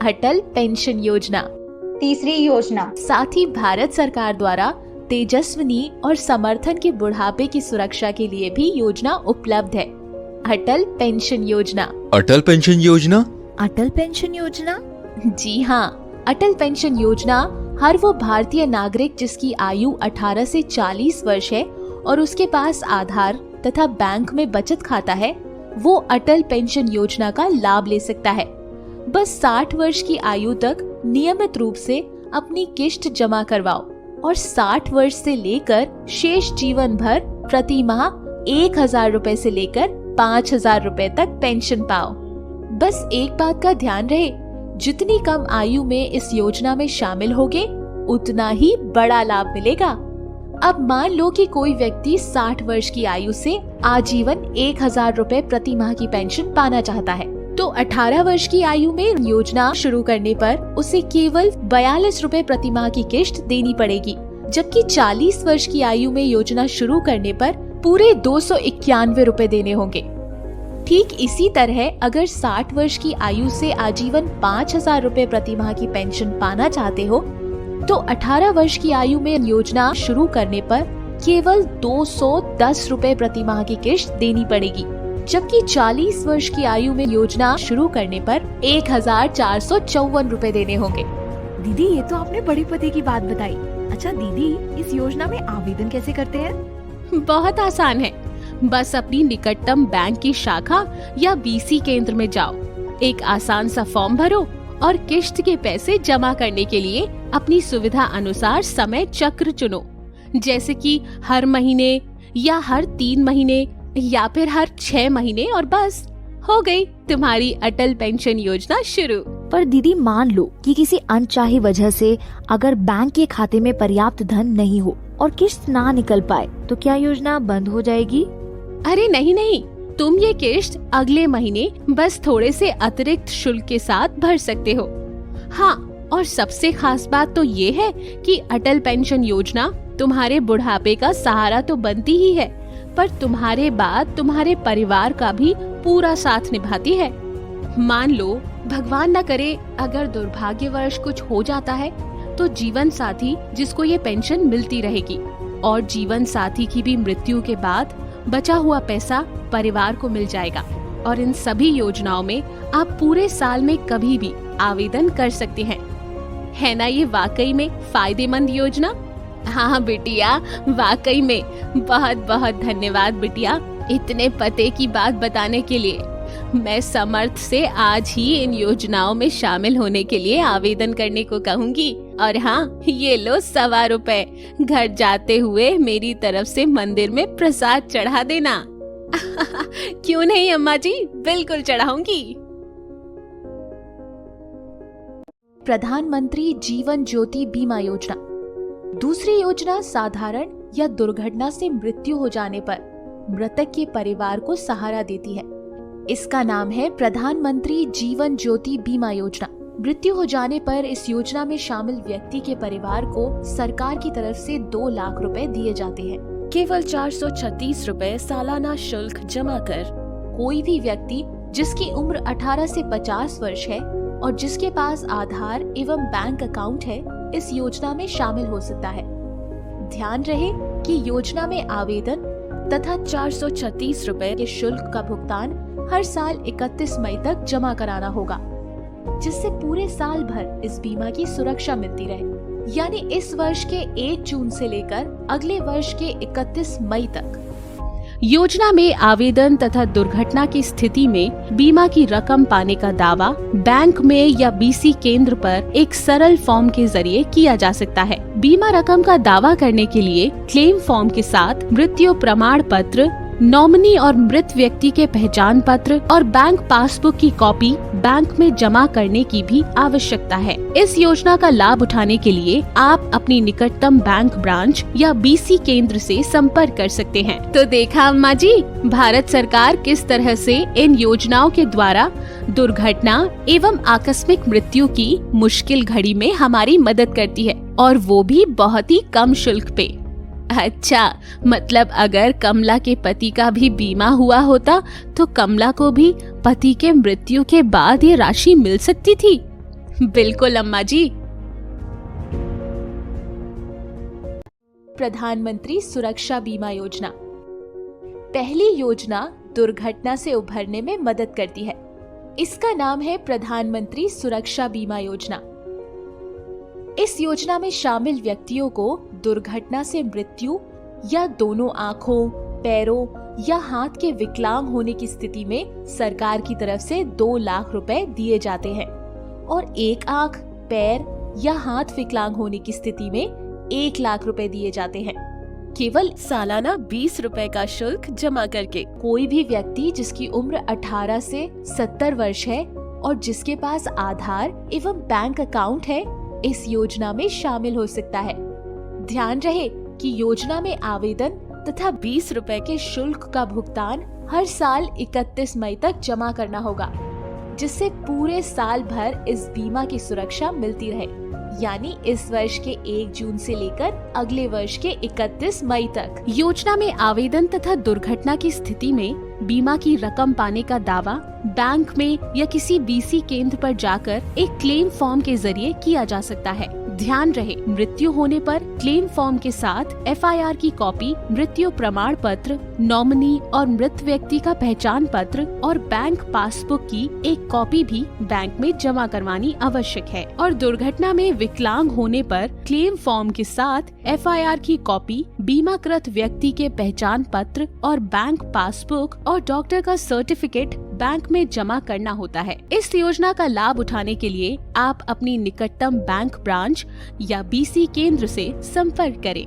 अटल pension योजना। तीसरी योजना, साथ ही भारत सरकार द्वारा तेजस्विनी और समर्थन के बुढ़ापे की सुरक्षा के लिए भी योजना उपलब्ध है। अटल पेंशन योजना। अटल पेंशन योजना। अटल पेंशन योजना। जी हाँ, अटल पेंशन योजना हर वो भारतीय नागरिक जिसकी आयु 18 से 40 वर्ष है और उसके पास आधार तथा बैंक में बचत खाता है, वो अटल पेंशन योजना का लाभ ले सकता है। बस 60 वर्ष की आयु तक नियमित रूप से अपनी किश्त जमा करवाओ और 60 वर्ष से लेकर शेष जीवन भर प्रति माह 1000 रुपए से लेकर 5000 रुपए तक पेंशन पाओ। बस एक बात का ध्यान रहे, जितनी कम आयु में इस योजना में शामिल होगे उतना ही बड़ा लाभ मिलेगा। अब मान लो कि कोई व्यक्ति 60 वर्ष की आयु से आजीवन 1000 रुपए प्रति माह की पेंशन पाना चाहता है, तो 18 वर्ष की आयु में योजना शुरू करने पर उसे केवल 42 रुपए प्रति माह की किश्त देनी पड़ेगी, जबकि 40 वर्ष की आयु में योजना शुरू करने पर पूरे 291 रुपए देने होंगे। ठीक इसी तरह अगर 60 वर्ष की आयु से आजीवन 5000 रुपए प्रति माह की पेंशन पाना चाहते हो, तो 18 वर्ष की आयु में योजना शुरू करने पर केवल 210 रुपए प्रति माह की किश्त देनी पड़ेगी, जबकि 40 वर्ष की आयु में योजना शुरू करने पर 1454 रुपए देने होंगे। दीदी, ये तो आपने बड़े पते की बात बताई। अच्छा दीदी, इस योजना में आवेदन कैसे करते हैं? बहुत आसान है, बस अपनी निकटतम बैंक की शाखा या बीसी केंद्र में जाओ, एक आसान सा फॉर्म भरो और किश्त के पैसे जमा करने के लिए अपनी सुविधा अनुसार समय चक्र चुनो, जैसे कि हर महीने या हर 3 महीने या फिर हर 6 महीने, और बस हो गई तुम्हारी अटल पेंशन योजना शुरू। पर दीदी, मान लो कि किसी अनचाही वजह से अगर बैंक के खाते में पर्याप्त धन नहीं हो और किश्त ना निकल पाए, तो क्या योजना बंद हो जाएगी? अरे नहीं नहीं, तुम ये किश्त अगले महीने बस थोड़े से अतिरिक्त शुल्क के साथ भर सकते हो। हाँ, और सबसे खास बात तो ये है कि अटल पेंशन योजना तुम्हारे बुढ़ापे का सहारा तो बनती ही है, पर तुम्हारे बाद तुम्हारे परिवार का भी पूरा साथ निभाती है। मान लो भगवान न करे अगर दुर्भाग्यवश कुछ हो जाता है, तो जीवन साथी जिसको ये पेंशन मिलती रहेगी, और जीवन साथी की भी मृत्यु के बाद बचा हुआ पैसा परिवार को मिल जाएगा। और इन सभी योजनाओं में आप पूरे साल में कभी भी आवेदन कर सकते हैं। है ना ये वाकई में फायदेमंद योजना? हाँ बिटिया, वाकई में बहुत बहुत धन्यवाद बिटिया, इतने पते की बात बताने के लिए। मैं समर्थ से आज ही इन योजनाओं में शामिल होने के लिए आवेदन करने को कहूँगी। और हाँ, ये लो 125 रुपए, घर जाते हुए मेरी तरफ से मंदिर में प्रसाद चढ़ा देना। क्यों नहीं अम्मा जी, बिल्कुल चढ़ाऊंगी। प्रधानमंत्री जीवन ज्योति बीमा योजना। दूसरी योजना साधारण या दुर्घटना से मृत्यु हो जाने पर मृतक के परिवार को सहारा देती है। इसका नाम है प्रधानमंत्री जीवन ज्योति बीमा योजना। मृत्यु हो जाने पर इस योजना में शामिल व्यक्ति के परिवार को सरकार की तरफ से 2 लाख रुपए दिए जाते हैं। केवल 436 रुपए सालाना शुल्क जमा कर कोई भी व्यक्ति जिसकी उम्र 18 से 50 वर्ष है और जिसके पास आधार एवं बैंक अकाउंट है, इस योजना में शामिल हो सकता है। ध्यान रहे कि योजना में आवेदन तथा 436 रुपए के शुल्क का भुगतान हर साल 31 मई तक जमा कराना होगा, जिससे पूरे साल भर इस बीमा की सुरक्षा मिलती रहे, यानी इस वर्ष के 1 जून से लेकर अगले वर्ष के 31 मई तक। योजना में आवेदन तथा दुर्घटना की स्थिति में बीमा की रकम पाने का दावा बैंक में या बीसी केंद्र पर एक सरल फॉर्म के जरिए किया जा सकता है। बीमा रकम का दावा करने के लिए क्लेम फॉर्म के साथ मृत्यु प्रमाण पत्र, नॉमिनी और मृत व्यक्ति के पहचान पत्र और बैंक पासबुक की कॉपी बैंक में जमा करने की भी आवश्यकता है। इस योजना का लाभ उठाने के लिए आप अपनी निकटतम बैंक ब्रांच या बीसी केंद्र से संपर्क कर सकते हैं। तो देखा अम्मा जी, भारत सरकार किस तरह से इन योजनाओं के द्वारा दुर्घटना एवं आकस्मिक मृत्यु की मुश्किल घड़ी में हमारी मदद करती है, और वो भी बहुत ही कम शुल्क पे। अच्छा, मतलब अगर कमला के पति का भी बीमा हुआ होता तो कमला को भी पति के मृत्यु के बाद ये राशि मिल सकती थी। बिल्कुल अम्मा जी। प्रधानमंत्री सुरक्षा बीमा योजना। पहली योजना दुर्घटना से उभरने में मदद करती है। इसका नाम है प्रधानमंत्री सुरक्षा बीमा योजना। इस योजना में शामिल व्यक्तियों को दुर्घटना से मृत्यु या दोनों आंखों, पैरों या हाथ के विकलांग होने की स्थिति में सरकार की तरफ से 2 लाख रुपए दिए जाते हैं और एक आंख, पैर या हाथ विकलांग होने की स्थिति में 1 लाख रुपए दिए जाते हैं, केवल सालाना 20 रुपए का शुल्क जमा करके। कोई भी व्यक्ति जिसकी उम्र 18 से 70 वर्ष है और जिसके पास आधार एवं बैंक अकाउंट है, इस योजना में शामिल हो सकता है। ध्यान रहे कि योजना में आवेदन तथा 20 रुपए के शुल्क का भुगतान हर साल 31 मई तक जमा करना होगा, जिससे पूरे साल भर इस बीमा की सुरक्षा मिलती रहे, यानी इस वर्ष के 1 जून से लेकर अगले वर्ष के 31 मई तक। योजना में आवेदन तथा दुर्घटना की स्थिति में बीमा की रकम पाने का दावा बैंक में या किसी बीसी केंद्र पर जाकर एक क्लेम फॉर्म के जरिए किया जा सकता है। ध्यान रहे, मृत्यु होने पर क्लेम फॉर्म के साथ FIR की कॉपी, मृत्यु प्रमाण पत्र, नॉमिनी और मृत व्यक्ति का पहचान पत्र और बैंक पासबुक की एक कॉपी भी बैंक में जमा करवानी आवश्यक है। और दुर्घटना में विकलांग होने पर क्लेम फॉर्म के साथ FIR की कॉपी, बीमाकृत व्यक्ति के पहचान पत्र और बैंक पासबुक और डॉक्टर का सर्टिफिकेट बैंक में जमा करना होता है। इस योजना का लाभ उठाने के लिए आप अपनी निकटतम बैंक ब्रांच या बीसी केंद्र से संपर्क करें।